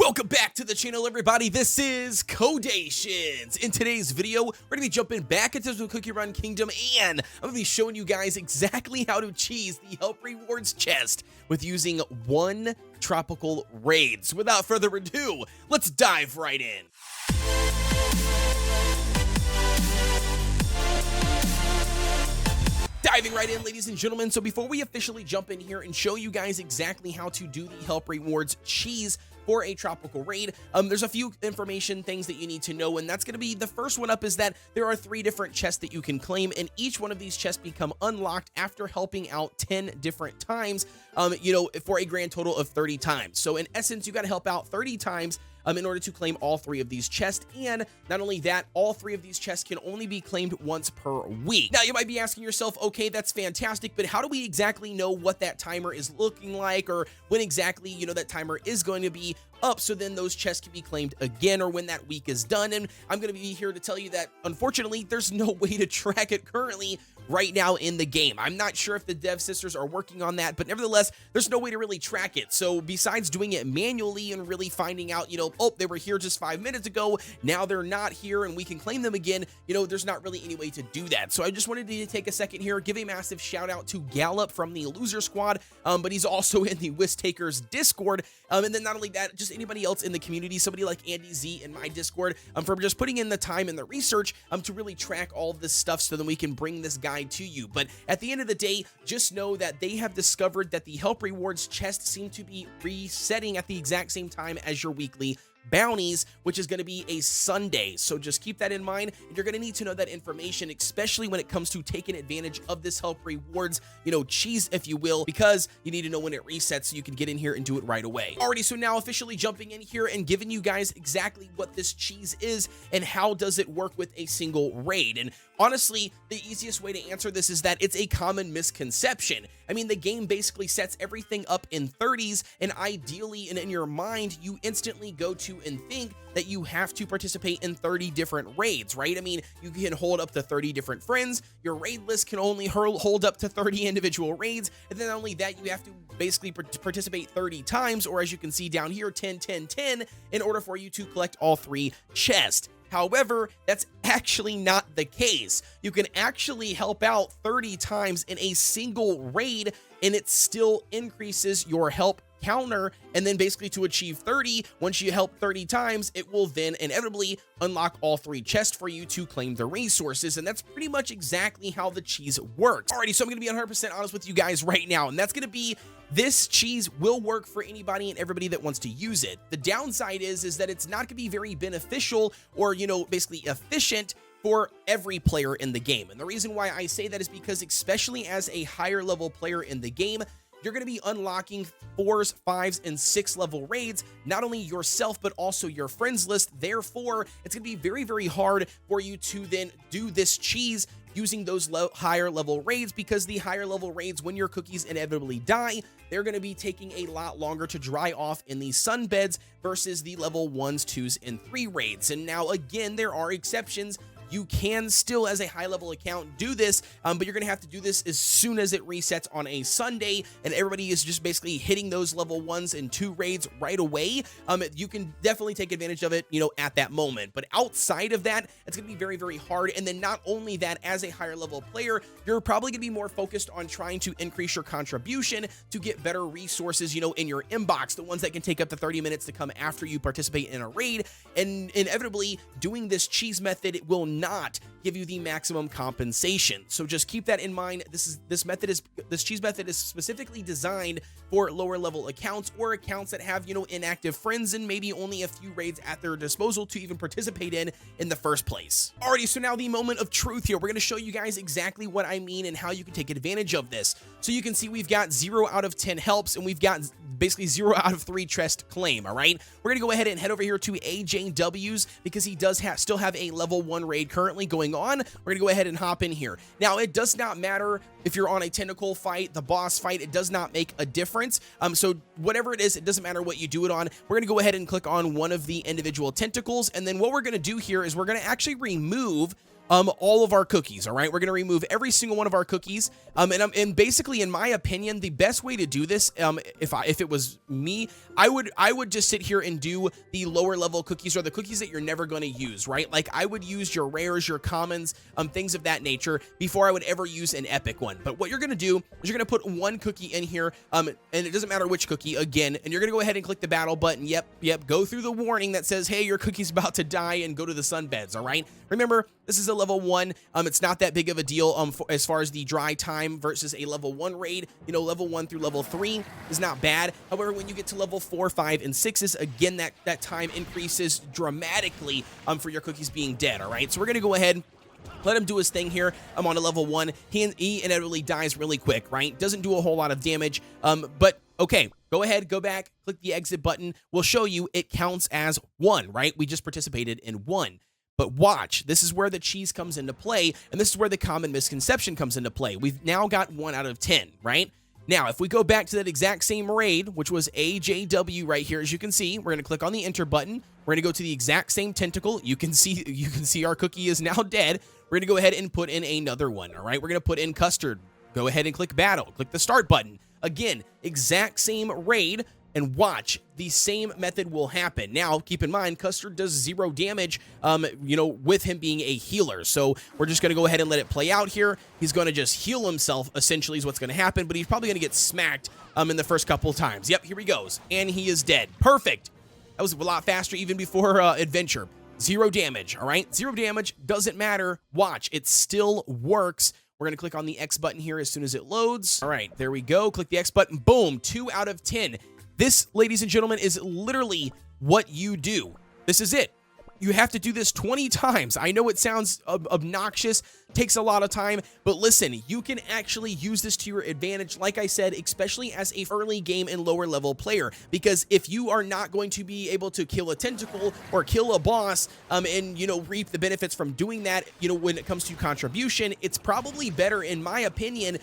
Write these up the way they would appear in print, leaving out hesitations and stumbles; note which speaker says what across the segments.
Speaker 1: Welcome back to the channel, everybody. This is Kodeations. In today's video, we're going to be jumping back into the Cookie Run Kingdom, and I'm going to be showing you guys exactly how to cheese the Help Rewards chest with using one tropical raid. So without further ado, let's dive right in. Diving right in, ladies and gentlemen. So before we officially jump in here and show you guys exactly how to do the Help Rewards cheese for a tropical raid, there's a few information things that you need to know, and that's going to be the first one up is that there are 3 different chests that you can claim, and each one of these chests become unlocked after helping out 10 different times, for a grand total of 30 times. So in essence, you got to help out 30 times in order to claim all 3 of these chests. And not only that, all 3 of these chests can only be claimed once per week. Now, you might be asking yourself, okay, that's fantastic, but how do we exactly know what that timer is looking like, or when exactly, that timer is going to be up, so then those chests can be claimed again, or when that week is done? And I'm going to be here to tell you that, unfortunately, there's no way to track it currently right now in the game. I'm not sure if the dev sisters are working on that, but nevertheless, there's no way to really track it. So besides doing it manually and really finding out, oh, they were here just 5 minutes ago, now they're not here and we can claim them again, there's not really any way to do that. So I just wanted to take a second here, give a massive shout out to Gallup from the Loser Squad, but he's also in the Whisk Takers Discord, and then not only that, just anybody else in the community, somebody like Andy Z in my Discord, for just putting in the time and the research to really track all of this stuff so that we can bring this guide to you. But at the end of the day, just know that they have discovered that the Help Rewards chest seem to be resetting at the exact same time as your weekly bounties, which is going to be a Sunday. So just keep that in mind, and you're going to need to know that information, especially when it comes to taking advantage of this Help Rewards, cheese, if you will, because you need to know when it resets so you can get in here and do it right away. Alrighty, so now officially jumping in here and giving you guys exactly what this cheese is and how does it work with a single raid. And honestly, the easiest way to answer this is that it's a common misconception. I mean, the game basically sets everything up in 30s, and ideally, and in your mind, you instantly go to and think that you have to participate in 30 different raids, right? I mean, you can hold up to 30 different friends, your raid list can only hold up to 30 individual raids, and then not only that, you have to basically participate 30 times, or as you can see down here, 10, 10, 10, in order for you to collect all 3 chests. However, that's actually not the case. You can actually help out 30 times in a single raid, and it still increases your help counter, and then basically to achieve 30, once you help 30 times, it will then inevitably unlock all 3 chests for you to claim the resources, and that's pretty much exactly how the cheese works. Alrighty, so I'm going to be 100% honest with you guys right now, and that's going to be this cheese will work for anybody and everybody that wants to use it. The downside is that it's not going to be very beneficial or, basically efficient for every player in the game. And the reason why I say that is because, especially as a higher level player in the game, you're going to be unlocking 4s, 5s, and 6 level raids, not only yourself, but also your friends list. Therefore, it's going to be very, very hard for you to then do this cheese using those higher level raids, because the higher level raids, when your cookies inevitably die, they're going to be taking a lot longer to dry off in the Sunbeds versus the level 1s, 2s, and 3 raids. And now, again, there are exceptions. You can still, as a high-level account, do this, but you're going to have to do this as soon as it resets on a Sunday, and everybody is just basically hitting those level 1s and 2 raids right away. You can definitely take advantage of it, at that moment. But outside of that, it's going to be very, very hard. And then not only that, as a higher-level player, you're probably going to be more focused on trying to increase your contribution to get better resources, in your inbox, the ones that can take up to 30 minutes to come after you participate in a raid. And inevitably, doing this cheese method will not give you the maximum compensation. So just keep that in mind. This cheese method is specifically designed for lower level accounts, or accounts that have, inactive friends and maybe only a few raids at their disposal to even participate in the first place. Alrighty, so now the moment of truth here. We're going to show you guys exactly what I mean and how you can take advantage of this. So you can see we've got 0 out of 10 helps, and we've got basically 0 out of 3 chest claim. All right, we're going to go ahead and head over here to AJW's, because he does still have a level 1 raid currently going on. We're going to go ahead and hop in here. Now, it does not matter if you're on a tentacle fight, the boss fight, it does not make a difference. So whatever it is, it doesn't matter what you do it on. We're going to go ahead and click on one of the individual tentacles, and then what we're going to do here is we're going to actually remove all of our cookies. All right, we're going to remove every single one of our cookies. And basically, in my opinion, the best way to do this, if it was me, I would just sit here and do the lower level cookies, or the cookies that you're never going to use, right? Like I would use your rares, your commons, things of that nature before I would ever use an epic one. But what you're going to do is you're going to put one cookie in here, and it doesn't matter which cookie, again, and you're going to go ahead and click the battle button. Yep, go through the warning that says, hey, your cookie's about to die, and go to the Sunbeds. All right, remember, this is a level 1. It's not that big of a deal as far as the dry time versus a level 1 raid. You know, level 1 through level 3 is not bad. However, when you get to level 4, 5, and 6s, again, that time increases dramatically for your cookies being dead. All right, so we're going to go ahead, let him do his thing here. I'm on a level 1. He inevitably dies really quick, right? Doesn't do a whole lot of damage, but okay, go ahead, go back, click the exit button. We'll show you it counts as 1, right? We just participated in 1. But watch, this is where the cheese comes into play, and this is where the common misconception comes into play. We've now got 1 out of 10, right? Now, if we go back to that exact same raid, which was AJW right here, as you can see, we're going to click on the enter button. We're going to go to the exact same tentacle. You can see our cookie is now dead. We're going to go ahead and put in another one, all right? We're going to put in custard. Go ahead and click battle. Click the start button. Again, exact same raid, and watch, the same method will happen. Now, keep in mind, Custard does 0 damage, with him being a healer. So we're just going to go ahead and let it play out here. He's going to just heal himself, essentially, is what's going to happen, but he's probably going to get smacked in the first couple of times. Yep, here he goes, and he is dead. Perfect. That was a lot faster even before Adventure. 0 damage, all right? 0 damage, doesn't matter. Watch, it still works. We're going to click on the X button here as soon as it loads. All right, there we go. Click the X button. Boom, 2 out of 10. This, ladies and gentlemen, is literally what you do. This is it. You have to do this 20 times. I know it sounds obnoxious, takes a lot of time, but listen, you can actually use this to your advantage, like I said, especially as a early game and lower level player, because if you are not going to be able to kill a tentacle or kill a boss and, reap the benefits from doing that, when it comes to contribution, it's probably better, in my opinion,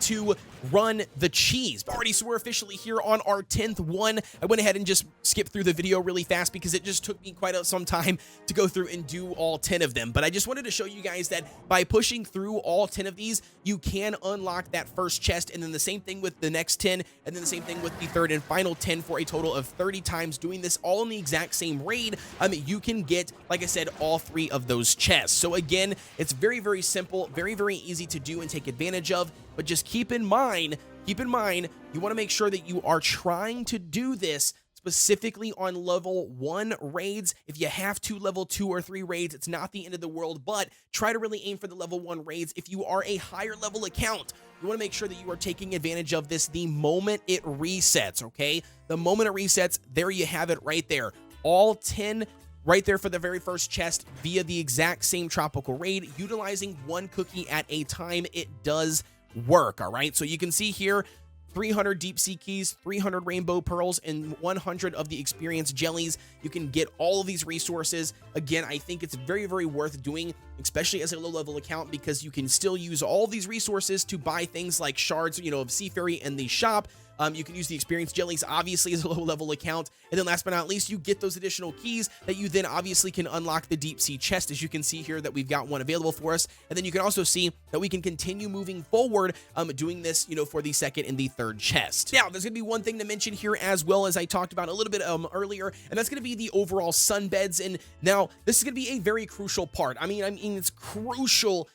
Speaker 1: to run the cheese. Alrighty, so we're officially here on our 10th one. I went ahead and just skipped through the video really fast because it just took me quite some time to go through and do all 10 of them. But I just wanted to show you guys that by pushing through all 10 of these, you can unlock that first chest, and then the same thing with the next 10, and then the same thing with the third and final 10 for a total of 30 times. Doing this all in the exact same raid, you can get, like I said, all 3 of those chests. So again, it's very, very simple, very, very easy to do and take advantage of, but just keep in mind, you want to make sure that you are trying to do this specifically on level 1 raids. If you have to level 2 or 3 raids, it's not the end of the world, but try to really aim for the level 1 raids. If you are a higher level account, you want to make sure that you are taking advantage of this the moment it resets, okay? The moment it resets, there you have it right there. All 10 right there for the very first chest via the exact same tropical raid, utilizing 1 cookie at a time. It does work, all right? So you can see here, 300 deep sea keys, 300 rainbow pearls, and 100 of the experience jellies. You can get all of these resources. Again, I think it's very, very worth doing, especially as a low-level account, because you can still use all of these resources to buy things like shards, of Seaferry and the shop. You can use the experience jellies, obviously, as a low-level account. And then last but not least, you get those additional keys that you then obviously can unlock the deep sea chest, as you can see here that we've got one available for us. And then you can also see that we can continue moving forward, doing this, for the second and the third chest. Now, there's going to be one thing to mention here as well, as I talked about a little bit earlier, and that's going to be the overall Sunbeds. And now, this is going to be a very crucial part. I mean, it's crucial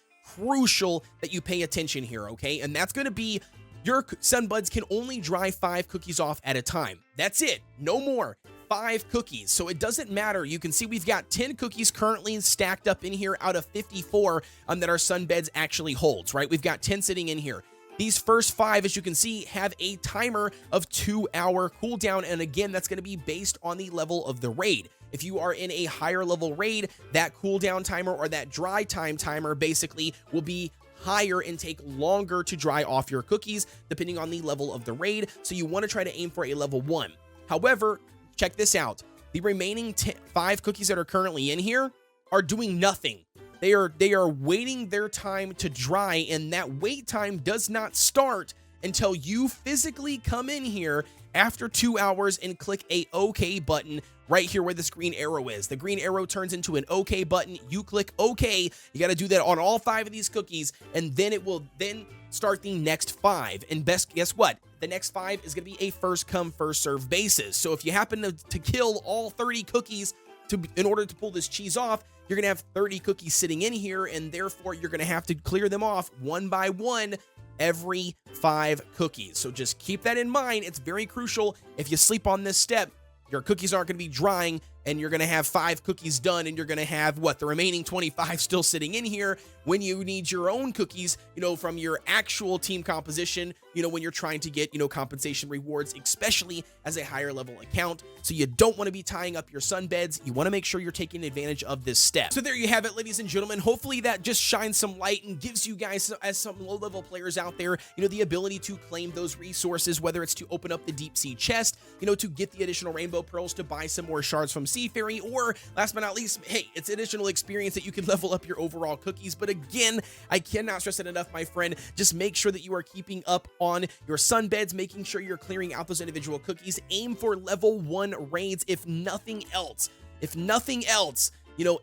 Speaker 1: that you pay attention here, okay? And that's going to be your Sunbuds can only dry 5 cookies off at a time. That's it. No more. 5 cookies. So it doesn't matter. You can see we've got 10 cookies currently stacked up in here out of 54 that our Sunbeds actually holds, right? We've got 10 sitting in here. These first 5, as you can see, have a timer of 2-hour cooldown. And again, that's going to be based on the level of the raid. If you are in a higher level raid, that cooldown timer or that dry time timer basically will be higher and take longer to dry off your cookies depending on the level of the raid. So you want to try to aim for a level 1. However, check this out. The remaining 5 cookies that are currently in here are doing nothing. They are waiting their time to dry, and that wait time does not start until you physically come in here after 2 hours and click a OK button right here where this green arrow is. The green arrow turns into an OK button. You click OK. You got to do that on all 5 of these cookies, and then it will then start the next 5. And guess what? The next 5 is going to be a first come, first serve basis. So if you happen to kill all 30 cookies in order to pull this cheese off, you're going to have 30 cookies sitting in here, and therefore you're going to have to clear them off one by one every 5 cookies. So just keep that in mind. It's very crucial. If you sleep on this step, your cookies aren't going to be drying, and you're going to have 5 cookies done, and you're going to have, the remaining 25 still sitting in here when you need your own cookies, from your actual team composition, when you're trying to get, compensation rewards, especially as a higher level account. So you don't want to be tying up your Sunbeds. You want to make sure you're taking advantage of this step. So there you have it, ladies and gentlemen. Hopefully that just shines some light and gives you guys, as some low-level players out there, the ability to claim those resources, whether it's to open up the deep sea chest, to get the additional rainbow pearls to buy some more shards from Seafaring, or last but not least, hey, it's additional experience that you can level up your overall cookies. But again, I cannot stress it enough, my friend. Just make sure that you are keeping up on your Sunbeds, making sure you're clearing out those individual cookies. Aim for level 1 raids, if nothing else.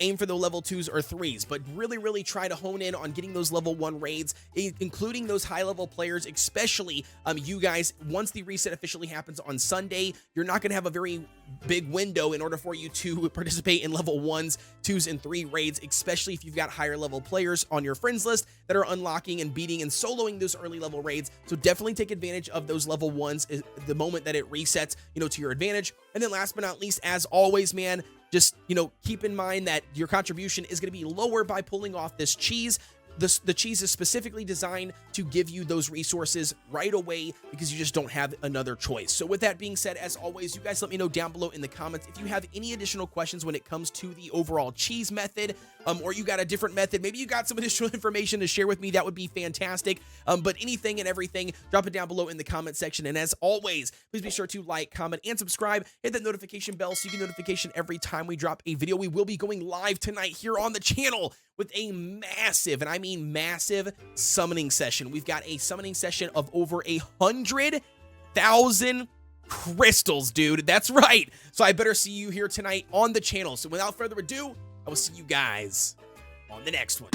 Speaker 1: Aim for the level 2s or 3s, but really try to hone in on getting those level 1 raids, including those high-level players, especially you guys. Once the reset officially happens on Sunday, you're not going to have a very big window in order for you to participate in level 1s, 2s, and 3 raids, especially if you've got higher-level players on your friends list that are unlocking and beating and soloing those early-level raids. So definitely take advantage of those level 1s the moment that it resets, to your advantage. And then last but not least, as always, man, just, keep in mind that your contribution is going to be lower by pulling off this cheese. The cheese is specifically designed to give you those resources right away because you just don't have another choice. So with that being said, as always, you guys let me know down below in the comments if you have any additional questions when it comes to the overall cheese method, or you got a different method. Maybe you got some additional information to share with me. That would be fantastic. But anything and everything, drop it down below in the comment section. And as always, please be sure to like, comment, and subscribe. Hit that notification bell so you get notification every time we drop a video. We will be going live tonight here on the channel with a massive, and I mean massive, summoning session. We've got a summoning session of over 100,000 crystals, dude. That's right. So I better see you here tonight on the channel. So without further ado, I will see you guys on the next one.